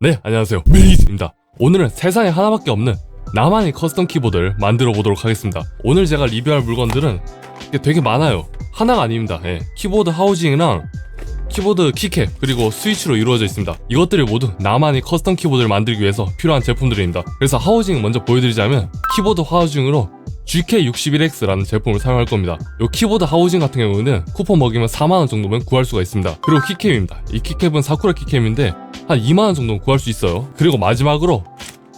네, 안녕하세요. 메이즈입니다. 오늘은 세상에 하나밖에 없는 나만의 커스텀 키보드를 만들어 보도록 하겠습니다. 오늘 제가 리뷰할 물건들은 되게 많아요. 하나가 아닙니다. 키보드 하우징이랑 키보드 키캡 그리고 스위치로 이루어져 있습니다. 이것들이 모두 나만의 커스텀 키보드를 만들기 위해서 필요한 제품들입니다. 그래서 하우징 먼저 보여드리자면 키보드 하우징으로 GK61X라는 제품을 사용할 겁니다. 이 키보드 하우징 같은 경우는 쿠폰 먹이면 4만원 정도면 구할 수가 있습니다. 그리고 키캡입니다. 이 키캡은 사쿠라 키캡인데 한 2만원 정도는 구할 수 있어요. 그리고 마지막으로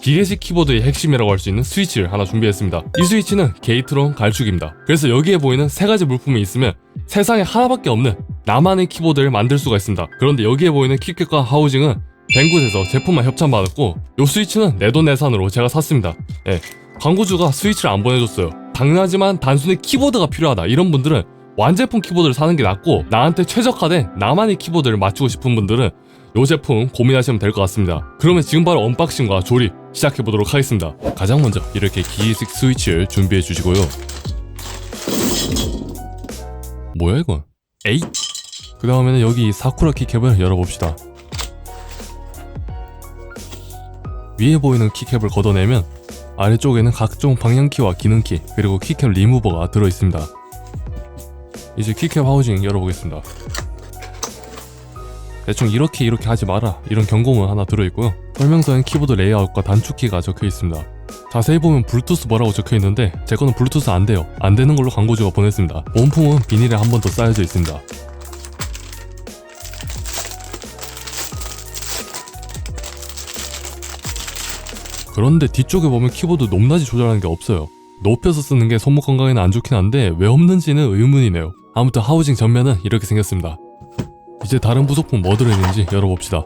기계식 키보드의 핵심이라고 할 수 있는 스위치를 하나 준비했습니다. 이 스위치는 게이트론 갈축입니다. 그래서 여기에 보이는 세 가지 물품이 있으면 세상에 하나밖에 없는 나만의 키보드를 만들 수가 있습니다. 그런데 여기에 보이는 키캡과 하우징은 뱅굿에서 제품만 협찬받았고 이 스위치는 내돈내산으로 제가 샀습니다. 광고주가 스위치를 안 보내줬어요. 당연하지만 단순히 키보드가 필요하다 이런 분들은 완제품 키보드를 사는 게 낫고, 나한테 최적화된 나만의 키보드를 맞추고 싶은 분들은 이 제품 고민하시면 될 것 같습니다. 그러면 지금 바로 언박싱과 조립 시작해보도록 하겠습니다. 가장 먼저 이렇게 기계식 스위치를 준비해 주시고요. 뭐야 이건? 에잇! 그 다음에는 여기 사쿠라 키캡을 열어봅시다. 위에 보이는 키캡을 걷어내면 아래쪽에는 각종 방향키와 기능키 그리고 키캡 리무버가 들어있습니다. 이제 키캡 하우징 열어보겠습니다. 대충 이렇게 하지 마라 이런 경고문 하나 들어있고요. 설명서엔 키보드 레이아웃과 단축키가 적혀있습니다. 자세히 보면 블루투스 뭐라고 적혀있는데 제 거는 블루투스 안돼요. 안되는 걸로 광고주가 보냈습니다. 본품은 비닐에 한 번 더 쌓여져 있습니다. 그런데 뒤쪽에 보면 키보드 높낮이 조절하는 게 없어요. 높여서 쓰는 게 손목 건강에는 안 좋긴 한데 왜 없는지는 의문이네요. 아무튼 하우징 전면은 이렇게 생겼습니다. 이제 다른 부속품 뭐 들어있는지 열어봅시다.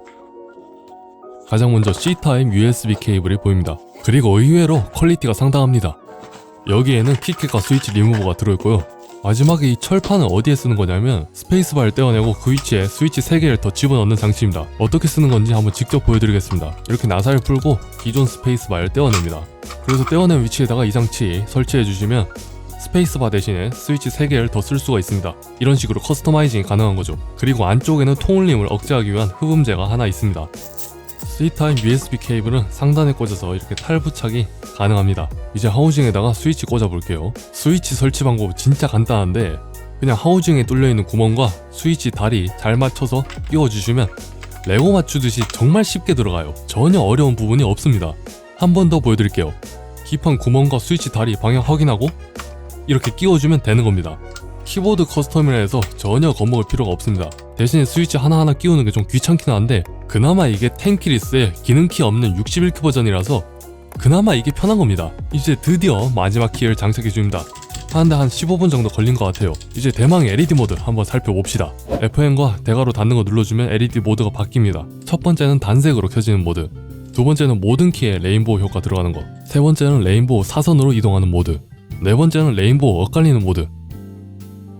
가장 먼저 C타입 USB 케이블이 보입니다. 그리고 의외로 퀄리티가 상당합니다. 여기에는 키캡과 스위치 리무버가 들어있고요. 마지막에 이 철판은 어디에 쓰는 거냐면 스페이스바를 떼어내고 그 위치에 스위치 3개를 더 집어넣는 장치입니다. 어떻게 쓰는 건지 한번 직접 보여드리겠습니다. 이렇게 나사를 풀고 기존 스페이스바를 떼어냅니다. 그래서 떼어낸 위치에다가 이 장치 설치해주시면 스페이스바 대신에 스위치 3개를 더 쓸 수가 있습니다. 이런 식으로 커스터마이징이 가능한 거죠. 그리고 안쪽에는 통울림을 억제하기 위한 흡음재가 하나 있습니다. C타입 USB 케이블은 상단에 꽂아서 이렇게 탈부착이 가능합니다. 이제 하우징에다가 스위치 꽂아볼게요. 스위치 설치 방법 진짜 간단한데 그냥 하우징에 뚫려있는 구멍과 스위치 다리 잘 맞춰서 끼워주시면 레고 맞추듯이 정말 쉽게 들어가요. 전혀 어려운 부분이 없습니다. 한 번 더 보여드릴게요. 깁한 구멍과 스위치 다리 방향 확인하고 이렇게 끼워주면 되는 겁니다. 키보드 커스텀이라 해서 전혀 겁먹을 필요가 없습니다. 대신에 스위치 하나하나 끼우는 게 좀 귀찮긴 한데 그나마 이게 10키리스의 기능키 없는 61키 버전이라서 그나마 이게 편한 겁니다. 이제 드디어 마지막 키를 장착해줍니다. 하는데 한 15분 정도 걸린 것 같아요. 이제 대망의 LED 모드 한번 살펴봅시다. FN과 대괄호 닫는 거 눌러주면 LED 모드가 바뀝니다. 첫 번째는 단색으로 켜지는 모드, 두 번째는 모든 키에 레인보우 효과 들어가는 거, 세 번째는 레인보우 사선으로 이동하는 모드, 네 번째는 레인보우 엇갈리는 모드,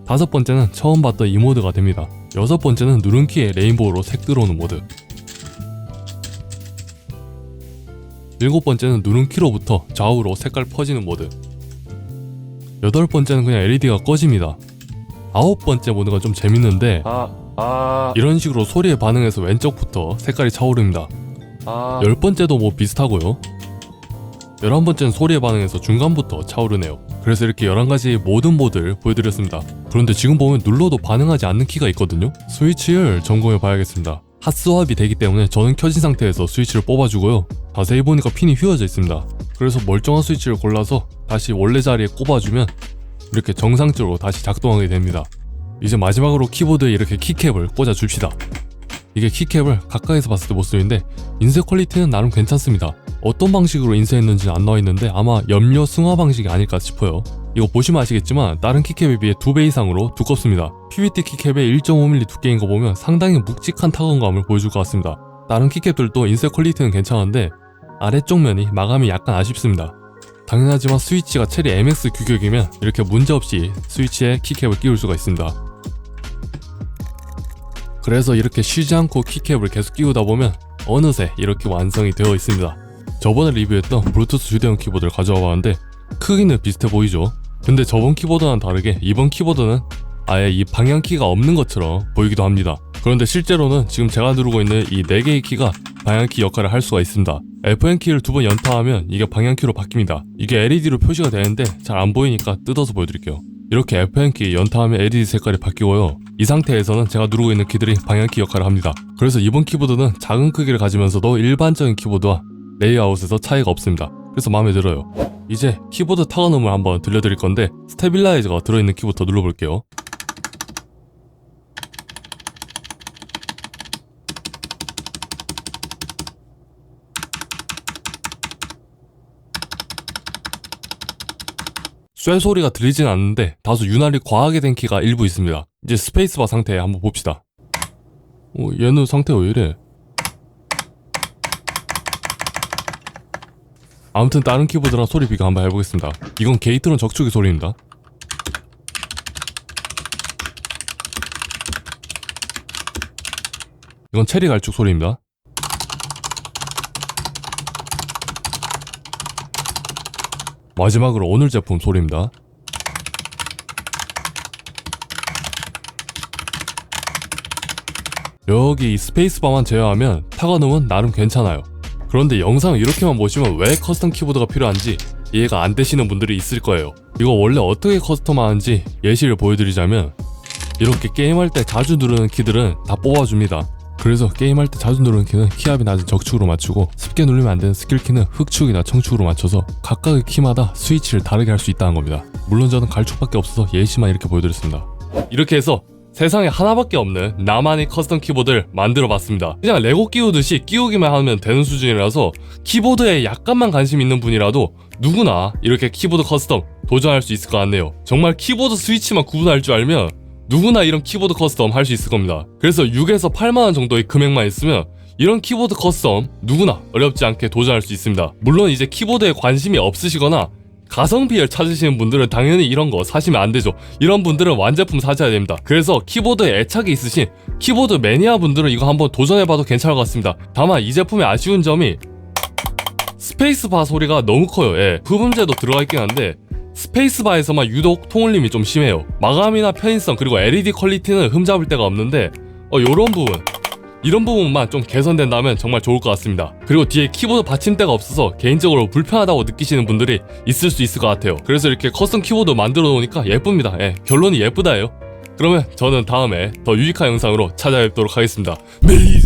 다섯 번째는 처음 봤던 이 모드가 됩니다. 여섯 번째는 누른 키에 레인보우로 색 들어오는 모드, 일곱 번째는 누른 키로부터 좌우로 색깔 퍼지는 모드, 여덟 번째는 그냥 LED가 꺼집니다. 아홉 번째 모드가 좀 재밌는데 이런 식으로 소리에 반응해서 왼쪽부터 색깔이 차오릅니다. 열 번째도 뭐 비슷하고요. 11번째는 소리에 반응해서 중간부터 차오르네요. 그래서 이렇게 11가지 모든 모드를 보여드렸습니다. 그런데 지금 보면 눌러도 반응하지 않는 키가 있거든요. 스위치를 점검해 봐야겠습니다. 핫스왑이 되기 때문에 저는 켜진 상태에서 스위치를 뽑아주고요. 자세히 보니까 핀이 휘어져 있습니다. 그래서 멀쩡한 스위치를 골라서 다시 원래 자리에 꼽아주면 이렇게 정상적으로 다시 작동하게 됩니다. 이제 마지막으로 키보드에 이렇게 키캡을 꽂아줍시다. 이게 키캡을 가까이서 봤을 때 모습인데 인쇄 퀄리티는 나름 괜찮습니다. 어떤 방식으로 인쇄했는지는 안 나와있는데 아마 염료 승화 방식이 아닐까 싶어요. 이거 보시면 아시겠지만 다른 키캡에 비해 2배 이상으로 두껍습니다. PVT 키캡에 1.5mm 두께인 거 보면 상당히 묵직한 타건감을 보여줄 것 같습니다. 다른 키캡들도 인쇄 퀄리티는 괜찮은데 아래쪽 면이 마감이 약간 아쉽습니다. 당연하지만 스위치가 체리 MX 규격이면 이렇게 문제없이 스위치에 키캡을 끼울 수가 있습니다. 그래서 이렇게 쉬지 않고 키캡을 계속 끼우다 보면 어느새 이렇게 완성이 되어 있습니다. 저번에 리뷰했던 블루투스 휴대용 키보드를 가져와 봤는데 크기는 비슷해 보이죠? 근데 저번 키보드와는 다르게 이번 키보드는 아예 이 방향키가 없는 것처럼 보이기도 합니다. 그런데 실제로는 지금 제가 누르고 있는 이 4개의 키가 방향키 역할을 할 수가 있습니다. Fn키를 2번 연타하면 이게 방향키로 바뀝니다. 이게 LED로 표시가 되는데 잘 안 보이니까 뜯어서 보여드릴게요. 이렇게 Fn키 연타하면 LED 색깔이 바뀌고요. 이 상태에서는 제가 누르고 있는 키들이 방향키 역할을 합니다. 그래서 이번 키보드는 작은 크기를 가지면서도 일반적인 키보드와 레이아웃에서 차이가 없습니다. 그래서 마음에 들어요. 이제 키보드 타건음을 한번 들려드릴 건데 스테빌라이저가 들어있는 키부터 눌러볼게요. 쇠소리가 들리진 않는데 다소 유난히 과하게 된 키가 일부 있습니다. 이제 스페이스바 상태 한번 봅시다. 얘는 상태가 왜 이래? 아무튼 다른 키보드랑 소리 비교 한번 해보겠습니다. 이건 게이트론 적축이 소리입니다. 이건 체리 갈축 소리입니다. 마지막으로 오늘 제품 소리입니다. 여기 이 스페이스바만 제외하면 타건음은 나름 괜찮아요. 그런데 영상을 이렇게만 보시면 왜 커스텀 키보드가 필요한지 이해가 안 되시는 분들이 있을 거예요. 이거 원래 어떻게 커스텀하는지 예시를 보여드리자면 이렇게 게임할 때 자주 누르는 키들은 다 뽑아줍니다. 그래서 게임할 때 자주 누르는 키는 키압이 낮은 적축으로 맞추고 쉽게 눌리면 안 되는 스킬 키는 흑축이나 청축으로 맞춰서 각각의 키마다 스위치를 다르게 할 수 있다는 겁니다. 물론 저는 갈축밖에 없어서 예시만 이렇게 보여드렸습니다. 이렇게 해서 세상에 하나밖에 없는 나만의 커스텀 키보드를 만들어 봤습니다. 그냥 레고 끼우듯이 끼우기만 하면 되는 수준이라서 키보드에 약간만 관심 있는 분이라도 누구나 이렇게 키보드 커스텀 도전할 수 있을 것 같네요. 정말 키보드 스위치만 구분할 줄 알면 누구나 이런 키보드 커스텀 할 수 있을 겁니다. 그래서 6에서 8만원 정도의 금액만 있으면 이런 키보드 커스텀 누구나 어렵지 않게 도전할 수 있습니다. 물론 이제 키보드에 관심이 없으시거나 가성비를 찾으시는 분들은 당연히 이런 거 사시면 안 되죠. 이런 분들은 완제품 사셔야 됩니다. 그래서 키보드에 애착이 있으신 키보드 매니아 분들은 이거 한번 도전해봐도 괜찮을 것 같습니다. 다만 이 제품의 아쉬운 점이 스페이스바 소리가 너무 커요. 예, 흡음재도 들어가 있긴 한데 스페이스바에서만 유독 통울림이 좀 심해요. 마감이나 편의성 그리고 LED 퀄리티는 흠잡을 데가 없는데 요런 부분 이런 부분만 좀 개선된다면 정말 좋을 것 같습니다. 그리고 뒤에 키보드 받침대가 없어서 개인적으로 불편하다고 느끼시는 분들이 있을 수 있을 것 같아요. 그래서 이렇게 커스텀 키보드 만들어 놓으니까 예쁩니다. 예, 결론이 예쁘다예요. 그러면 저는 다음에 더 유익한 영상으로 찾아뵙도록 하겠습니다. 메이